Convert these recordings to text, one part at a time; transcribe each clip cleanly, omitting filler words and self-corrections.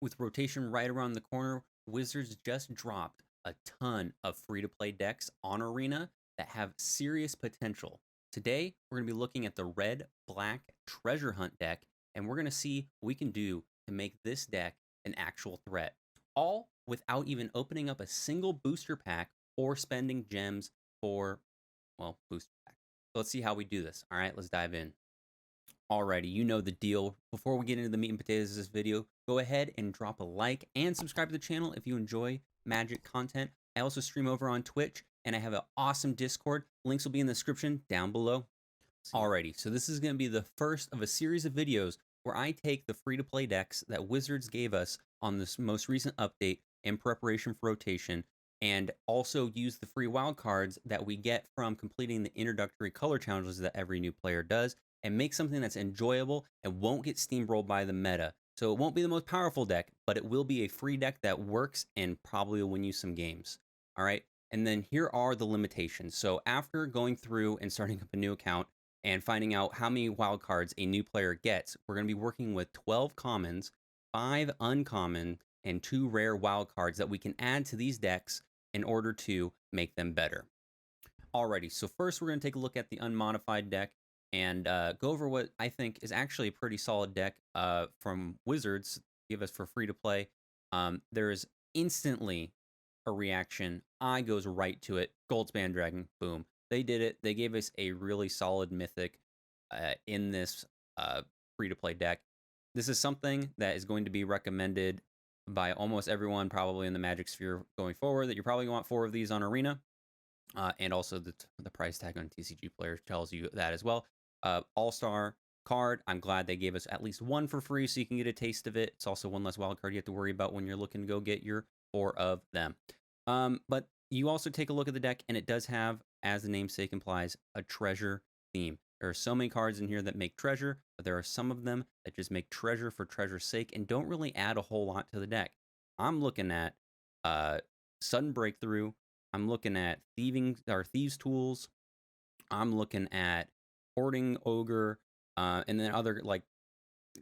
With rotation right around the corner, Wizards just dropped a ton of free to play decks on Arena that have serious potential. Today, we're going to be looking at the red black treasure hunt deck, and we're going to see what we can do to make this deck an actual threat. All without even opening up a single booster pack or spending gems for, well, booster pack. So let's see how we do this. All right, let's dive in. Alrighty, you know the deal. Before we get into the meat and potatoes of this video, go ahead and drop a like and subscribe to the channel if you enjoy Magic content. I also stream over on Twitch, and I have an awesome Discord. Links will be in the description down below. Alrighty, so this is going to be the first of a series of videos where I take the free-to-play decks that Wizards gave us on this most recent update in preparation for rotation, and also use the free wildcards that we get from completing the introductory color challenges that every new player does, and make something that's enjoyable and won't get steamrolled by the meta. So it won't be the most powerful deck, but it will be a free deck that works and probably will win you some games. All right, and then here are the limitations. So after going through and starting up a new account and finding out how many wildcards a new player gets, we're going to be working with 12 commons, 5 uncommon, and 2 rare wildcards that we can add to these decks in order to make them better. Alrighty, so first we're going to take a look at the unmodified deck and go over what I think is actually a pretty solid deck from Wizards, give us for free to play. There's instantly a reaction. Eye goes right to it. Goldspan Dragon, boom. They did it. They gave us a really solid mythic in this free to play deck. This is something that is going to be recommended by almost everyone, probably in the Magic sphere going forward, that you're probably going to want 4 of these on Arena. And also the price tag on TCG players tells you that as well. All-Star card. I'm glad they gave us at least 1 for free so you can get a taste of it. It's also 1 less wild card you have to worry about when you're looking to go get your 4 of them. But you also take a look at the deck, and it does have, as the namesake implies, a treasure theme. There are so many cards in here that make treasure, but there are some of them that just make treasure for treasure's sake and don't really add a whole lot to the deck. I'm looking at Sudden Breakthrough. I'm looking at Thieves' Tools. I'm looking at Hoarding Ogre, and then other like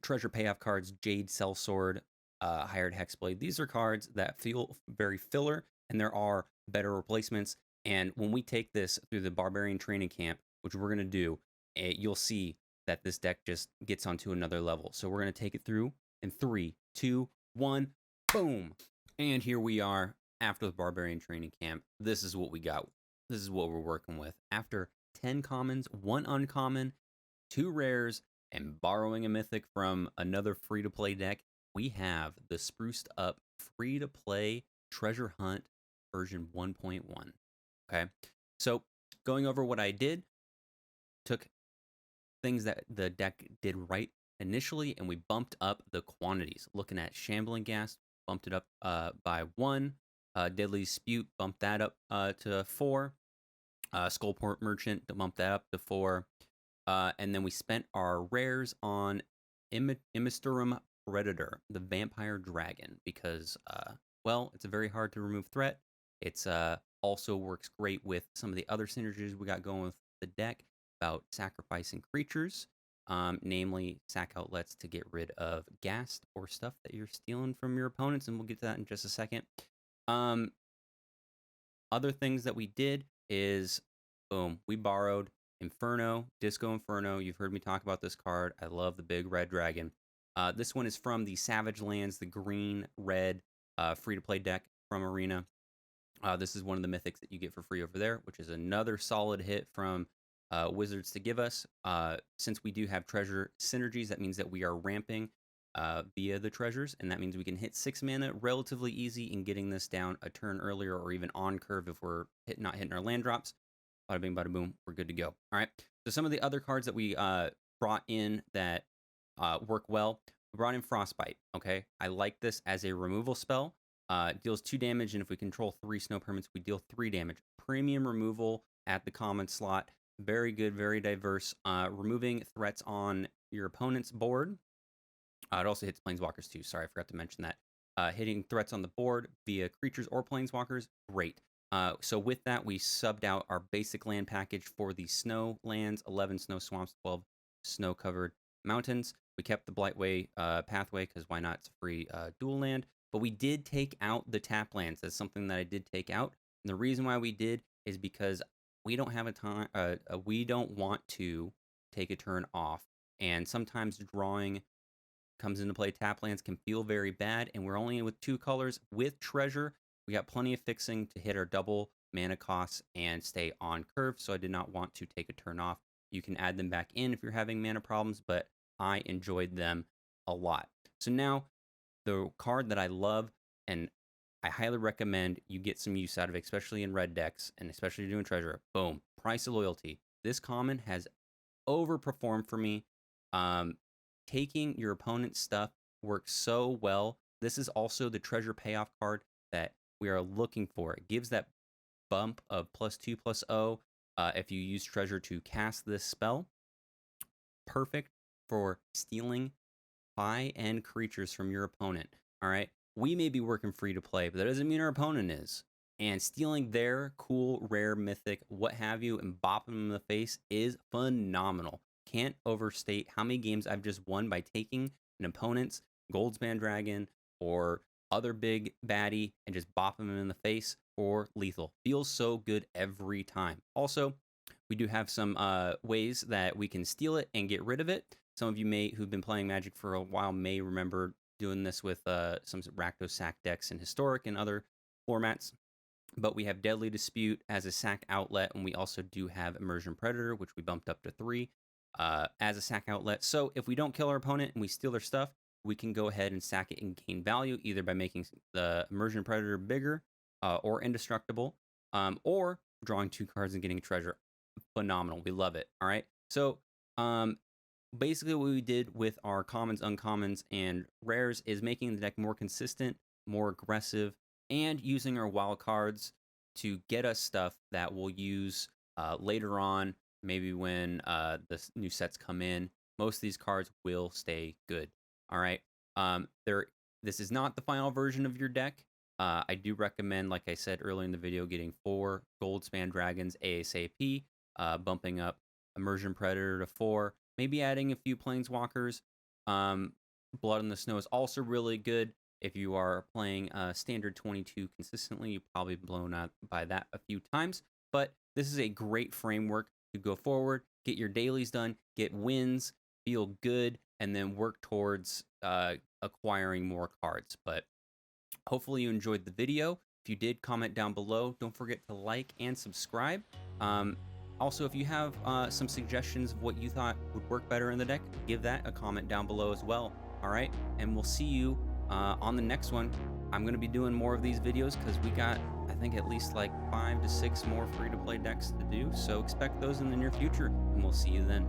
treasure payoff cards, Jade Sellsword, Hired Hexblade. These are cards that feel very filler, and there are better replacements. And when we take this through the Barbarian Training Camp, which we're going to do, you'll see that this deck just gets onto another level. So we're going to take it through in 3, 2, 1, boom. And here we are after the Barbarian Training Camp. This is what we got. This is what we're working with. After 10 commons, 1 uncommon, 2 rares, and borrowing a mythic from another free-to-play deck, we have the spruced up free-to-play Treasure Hunt version 1.1. Okay, so going over what I did, took things that the deck did right initially, and we bumped up the quantities. Looking at Shambling Gas, bumped it up by 1. Deadly Dispute, bumped that up to 4. Skullport Merchant, bumped that up to 4. And then we spent our rares on Imisturum Predator, the Vampire Dragon, because, well, it's a very hard to remove threat. It's also works great with some of the other synergies we got going with the deck about sacrificing creatures, namely sack outlets to get rid of gas or stuff that you're stealing from your opponents, and we'll get to that in just a second. Other things that we did is, boom, we borrowed Inferno, Disco Inferno. You've heard me talk about this card. I love the big red dragon. This one is from the Savage Lands, the green-red free-to-play deck from Arena. This is one of the mythics that you get for free over there, which is another solid hit from Wizards to give us. Since we do have treasure synergies, that means that we are ramping via the treasures, and that means we can hit 6 mana relatively easy in getting this down a turn earlier or even on curve if we're not hitting our land drops. Bada bing, bada boom, we're good to go. All right, so some of the other cards that we brought in that work well, we brought in Frostbite, okay? I like this as a removal spell. Deals 2 damage, and if we control 3 snow permanents, we deal 3 damage. Premium removal at the common slot. Very good, very diverse. Removing threats on your opponent's board. It also hits planeswalkers too. Sorry, I forgot to mention that. Hitting threats on the board via creatures or planeswalkers, great. So with that, we subbed out our basic land package for the snow lands, 11 snow swamps, 12 snow covered mountains. We kept the Blightway pathway because why not? It's a free dual land. But we did take out the tap lands. That's something that I did take out. And the reason why we did is because we don't have a time. We don't want to take a turn off. And sometimes drawing comes into play. Tap lands can feel very bad, and we're only with 2 colors with treasure. We got plenty of fixing to hit our double mana costs and stay on curve, so I did not want to take a turn off. You can add them back in if you're having mana problems, but I enjoyed them a lot. So now, the card that I love and I highly recommend you get some use out of it, especially in red decks and especially doing treasure. Boom, Price of Loyalty. This common has overperformed for me. Taking your opponent's stuff works so well. This is also the treasure payoff card that we are looking for. It gives that bump of +2/+0 if you use treasure to cast this spell. Perfect for stealing high-end creatures from your opponent. All right, we may be working free to play, but that doesn't mean our opponent is. And stealing their cool, rare, mythic, what have you, and bopping them in the face is phenomenal. Can't overstate how many games I've just won by taking an opponent's Goldspan Dragon or other big baddie and just bopping them in the face for lethal. Feels so good every time. Also, we do have some ways that we can steal it and get rid of it. Some of you who've been playing Magic for a while may remember doing this with some Rakdos sack decks in Historic and other formats. But we have Deadly Dispute as a sack outlet, and we also do have Immersion Predator, which we bumped up to 3 as a sack outlet. So if we don't kill our opponent and we steal their stuff, we can go ahead and sack it and gain value, either by making the Immersion Predator bigger or indestructible, or drawing 2 cards and getting a treasure. Phenomenal. We love it. All right. So basically what we did with our commons, uncommons, and rares is making the deck more consistent, more aggressive, and using our wild cards to get us stuff that we'll use later on, maybe when the new sets come in. Most of these cards will stay good. All right. This is not the final version of your deck. I do recommend, like I said earlier in the video, getting 4 Goldspan Dragons ASAP, bumping up Immersion Predator to 4, maybe adding a few Planeswalkers. Blood in the Snow is also really good. If you are playing standard 22 consistently, you've probably blown out by that a few times. But this is a great framework to go forward, get your dailies done, get wins, feel good, and then work towards acquiring more cards. But hopefully you enjoyed the video. If you did, comment down below. Don't forget to like and subscribe. Also, if you have some suggestions of what you thought would work better in the deck, give that a comment down below as well. All right, and we'll see you on the next one. I'm going to be doing more of these videos because we got, I think, at least like 5 to 6 more free-to-play decks to do. So expect those in the near future, and we'll see you then.